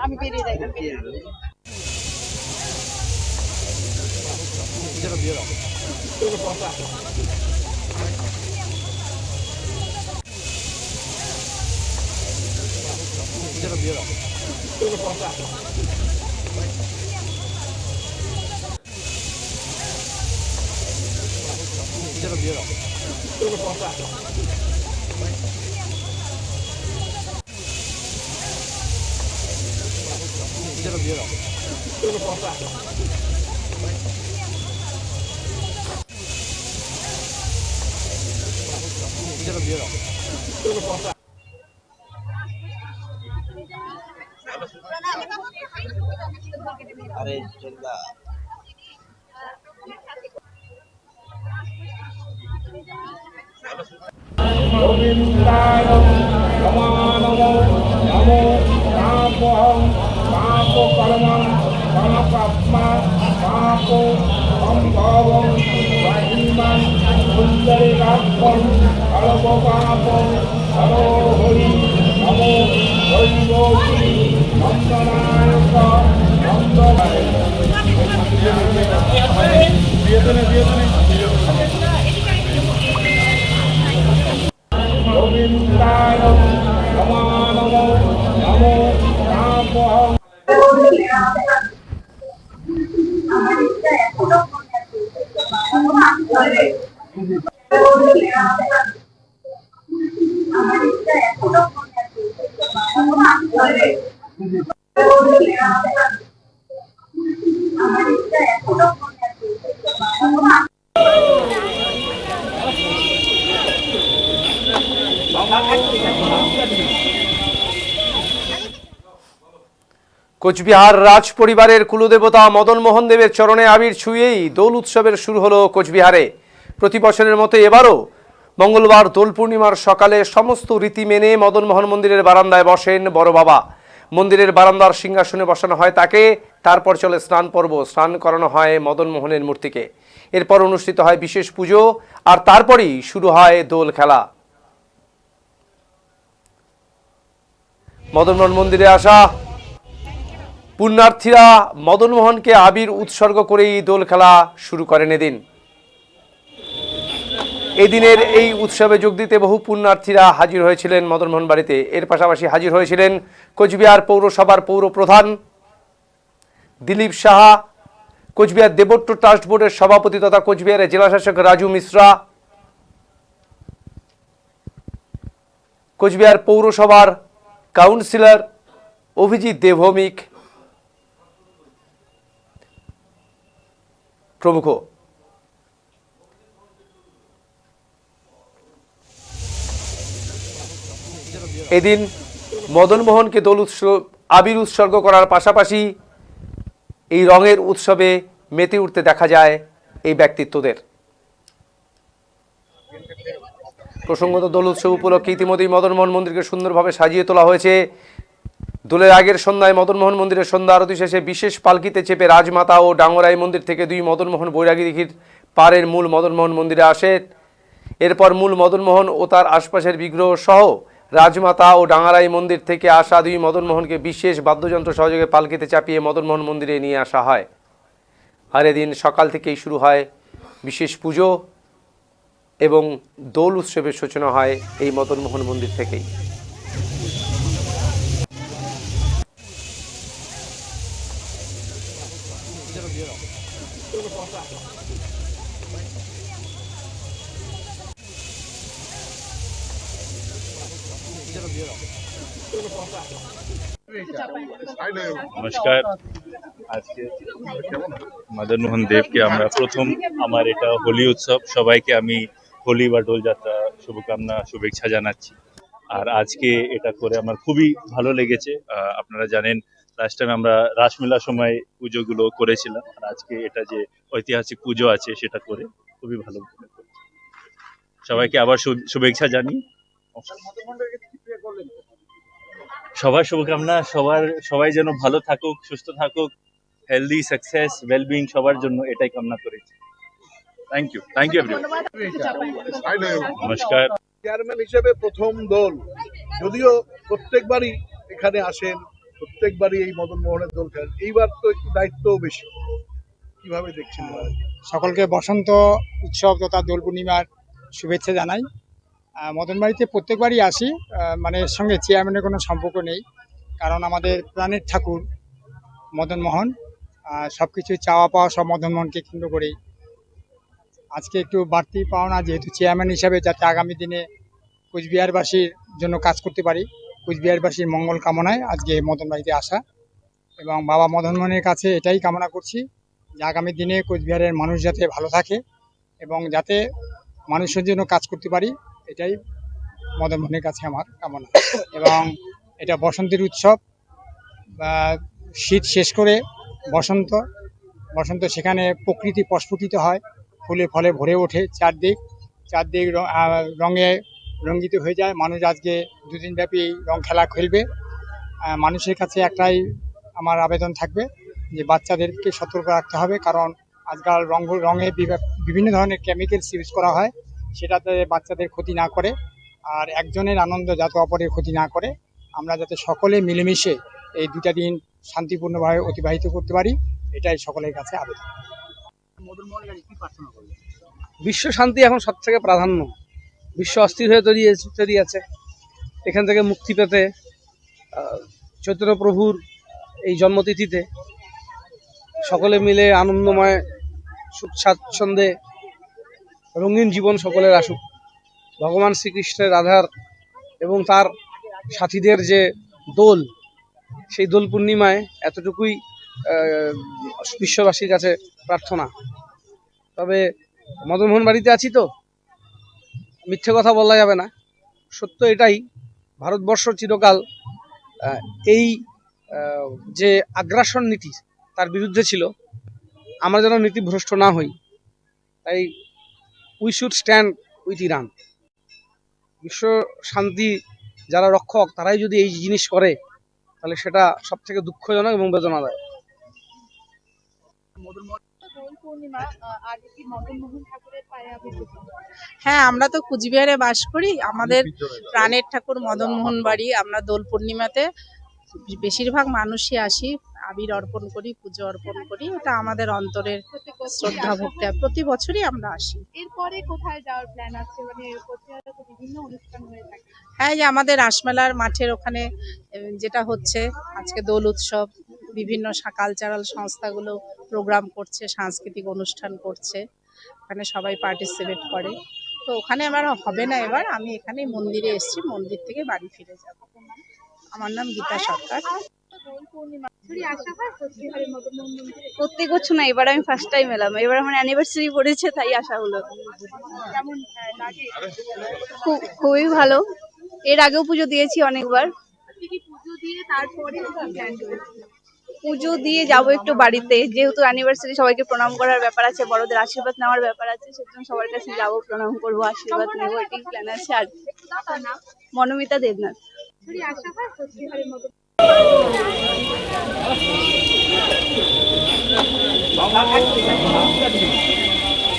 আমি বেরিয়ে যাই। আরে চিন্তা গোবিন্দায় নমো নমো নমো পাপহং পাপকর্মং পাপাত্মা পাপ সম্ভবং মহিমাং সুন্দরেকাত্মং সর্বপাপং হরো হরি নমো হরিবশী নন্দনায়ক নন্দনায় গোবিন্দায় নমো নমো নমো পাপহং আমার ইচ্ছা এখনো মনে আছে আমার ইচ্ছা এখনো মনে আছে আমার ইচ্ছা এখনো মনে আছে কোচবিহার রাজ পরিবারের কুলদেবতা মদন মোহন দেবের চরণে আবির ছুঁয়েই দোল উৎসবের শুরু হলো কোচবিহারে। প্রতি বছরের মতো এবারও মঙ্গলবার দোল পূর্ণিমার সকালে সমস্ত রীতি মেনে মদন মোহন মন্দিরের বারান্দায় বসেন বড় বাবা। মন্দিরের বারান্দার সিংহাসনে বসানো হয় তাকে, তারপর চলে স্নান পর্ব, স্নান করানো হয় মদন মোহনের মূর্তিকে। এরপর অনুষ্ঠিত হয় বিশেষ পুজো, আর তারপরই শুরু হয় দোল খেলা। মদন মোহন মন্দিরে আসা পুণ্যার্থীরা মদন মোহনকে আবির উৎসর্গ করেই দোল খেলা শুরু করেন এদিনের এই উৎসবে যোগ দিতে বহু পুণ্যার্থীরা হাজির হয়েছিলেন মদন মোহন বাড়িতে। এর পাশাপাশি হাজির হয়েছিলেন কোচবিহার পৌরসভার পৌর প্রধান দিলীপ সাহা, কোচবিহার দেবট্ট ট্রাস্ট বোর্ডের সভাপতি তথা কোচবিহারের জেলাশাসক রাজু মিশ্রা, কোচবিহার পৌরসভার কাউন্সিলর অভিজিৎ দেবভৌমিক প্রমুখ। এদিন মদন মোহনকে দোল উৎসব আবির উৎসর্গ করার পাশাপাশি এই রঙের উৎসবে মেতে উঠতে দেখা যায় এই ব্যক্তিত্বদের। প্রসঙ্গত দোল উৎসব উপলক্ষে ইতিমধ্যেই মদন মোহন মন্দিরকে সুন্দরভাবে সাজিয়ে তোলা হয়েছে। দোলের আগের সন্ধ্যায় মদন মোহন মন্দিরের সন্ধ্যা আরতি শেষে বিশেষ পালকিতে চেপে রাজমাতা ও ডাঙ্গরাই মন্দির থেকে দুই মদন মোহন বৈরাগী দিঘির পাড়ের মূল মদন মোহন মন্দিরে আসে। এরপর মূল মদন মোহন ও তার আশপাশের বিগ্রহ সহ রাজমাতা ও ডাঙ্গারাই মন্দির থেকে আসা দুই মদন মোহনকে বিশেষ বাদ্যযন্ত্র সহযোগে পালকিতে চাপিয়ে মদন মোহন মন্দিরে নিয়ে আসা হয়। আর এদিন সকাল থেকেই শুরু হয় বিশেষ পুজো এবং দোল উৎসবের সূচনা হয় এই মদন মোহন মন্দির থেকেই। নমস্কার। আজকে মদন মোহন দেবকে আমরা প্রথম আমার এটা হোলি উৎসব, সবাইকে আমি হোলি বা দোল যাত্রা শুভকামনা শুভেচ্ছা জানাচ্ছি। আর আজকে এটা করে আমার খুবই ভালো লেগেছে। আপনারা জানেন লাস্ট টাইম আমরা রাসমেলার সময় পুজোগুলো করেছিলাম, আর আজকে এটা যে ঐতিহাসিক পুজো আছে সেটা করে খুবই ভালো। সবাইকে আবার শুভেচ্ছা জানি। সবার শুভকামনা, সবাই যেন ভালো থাকুক, সুস্থ থাকুক, হেলদি, সাকসেস, ওয়েলবিং সবার জন্য এটাই কামনা করেছি। Thank you everyone. নমস্কার। চেয়ারম্যান হিসেবে প্রথম দোল, যদিও প্রত্যেকবারই এখানে আসেন প্রত্যেকবারই এই মদন মোহনের দোল খেলেন, এইবার তো একটু দায়িত্বও বেশি, কিভাবে দেখছেন? সকলকে বসন্ত উৎসব তথা দোল পূর্ণিমার শুভেচ্ছা জানাই। মদনবাড়িতে প্রত্যেকবারই আসি, মানে এর সঙ্গে চেয়ারম্যানের কোনো সম্পর্ক নেই, কারণ আমাদের প্রাণের ঠাকুর মদনমোহন, সব কিছু চাওয়া পাওয়া সব মদনমোহনকে কেন্দ্র করেই। আজকে একটু বাড়তি পাওনা, যেহেতু চেয়ারম্যান হিসাবে, যাতে আগামী দিনে কুচবিহারবাসীর জন্য কাজ করতে পারি, কুচবিহারবাসীর মঙ্গল কামনায় আজকে মদনবাড়িতে আসা, এবং বাবা মদনমোহনের কাছে এটাই কামনা করছি যে আগামী দিনে কোচবিহারের মানুষ যাতে ভালো থাকে এবং যাতে মানুষের জন্য কাজ করতে পারি, এটাই মদনমোহনের কাছে আমার কামনা। এবং এটা বসন্তের উৎসব, শীত শেষ করে বসন্ত, সেখানে প্রকৃতি প্রস্ফুটিত হয়, ফুলে ফলে ভরে ওঠে, চারদিক রঙে রঙ্গিত হয়ে যায়। মানুষ আজকে দুদিন ব্যাপী রং খেলা খেলবে। মানুষের কাছে একটাই আমার আবেদন থাকবে যে বাচ্চাদেরকে সতর্ক রাখতে হবে, কারণ আজকাল রঙে বিভিন্ন ধরনের কেমিক্যালস ইউজ করা হয়, সেটাতে বাচ্চাদের ক্ষতি না করে, আর একজনের আনন্দ যাতে অপরের ক্ষতি না করে, আমরা যাতে সকলে মিলেমিশে এই দুটা দিন শান্তিপূর্ণভাবে অতিবাহিত করতে পারি, এটাই সকলের কাছে আবেদন। বিশ্ব শান্তি এখন সব থেকে প্রাধান্য। বিশ্ব অস্থির হয়ে তৈরি আছে। এখান থেকে মুক্তি পেতে চৈতন্য প্রভুর এই জন্মতিথিতে সকলে মিলে আনন্দময় সুখ স্বাচ্ছন্দ্যে রঙিন জীবন সকলের আসুক। ভগবান শ্রীকৃষ্ণের রাধার এবং তার সাথীদের যে দোল, সেই দোল পূর্ণিমায় এতটুকুই বিশ্ববাসীর কাছে প্রার্থনা। তবে মদনমোহন বাড়িতে আছি তো মিথ্যে কথা বলা যাবে না, সত্য এটাই, ভারতবর্ষ চিরকাল এই যে আগ্রাসন নীতি তার বিরুদ্ধে ছিল। আমরা যেন নীতিভ্রষ্ট না হই, তাই we should stand with Iran. বিশ্ব শান্তি যারা রক্ষক, তারাই যদি এই জিনিস করে, তাহলে সেটা সব থেকে দুঃখজনক এবং বেদনাদায়ক। হ্যাঁ, আমরা তো কুচবিহারে বাস করি, আমাদের প্রাণের ঠাকুর মদনমোহন বাড়ি। আমরা দোল পূর্ণিমাতে বেশিরভাগ মানুষই আসি, আবির অর্পণ করি, পুজো অর্পণ করি। এটা আমাদের অন্তরের শ্রদ্ধা ভক্তি, প্রতি বছরই আমরা আসি। এরপরে কোথায় যাওয়ার প্ল্যান আছে? মানে কোচবিহারে তো বিভিন্ন অনুষ্ঠান হয়ে থাকে। হ্যাঁ, যে আমাদের রাসমেলার মাঠের ওখানে যেটা হচ্ছে আজকে দোল উৎসব, বিভিন্ন কালচারাল সংস্থাগুলো প্রোগ্রাম করছে, সাংস্কৃতিক অনুষ্ঠান করছে, ওখানে সবাই পার্টিসিপেট করে। তো ওখানে আমার হবে না এবার, আমি এখানে মন্দিরে এসেছি, মন্দির থেকে বাড়ি ফিরে যাব। আমার নাম গীতা সরকার। প্রত্যেক বছর না, এবার আমি ফার্স্ট টাইম এলাম। এবার আমার অ্যানিভার্সারি পড়েছে, তাই আসা হলো। কেমন লাগে? খুবই ভালো। এর আগেও পুজো দিয়েছি অনেকবার। পুজো দিয়ে তারপরে পুজো দিয়ে যাবো একটু বাড়িতে, যেহেতু অ্যানিভার্সারি, সবাইকে প্রণাম করার ব্যাপার আছে, বড়দের আশীর্বাদ নেওয়ার ব্যাপার আছে, সেজন্য সবার কাছে যাবো, প্রণাম করবো, আশীর্বাদ নেবো, এটাই প্ল্যান আছে। আর মনোমিতা দেবনাথ।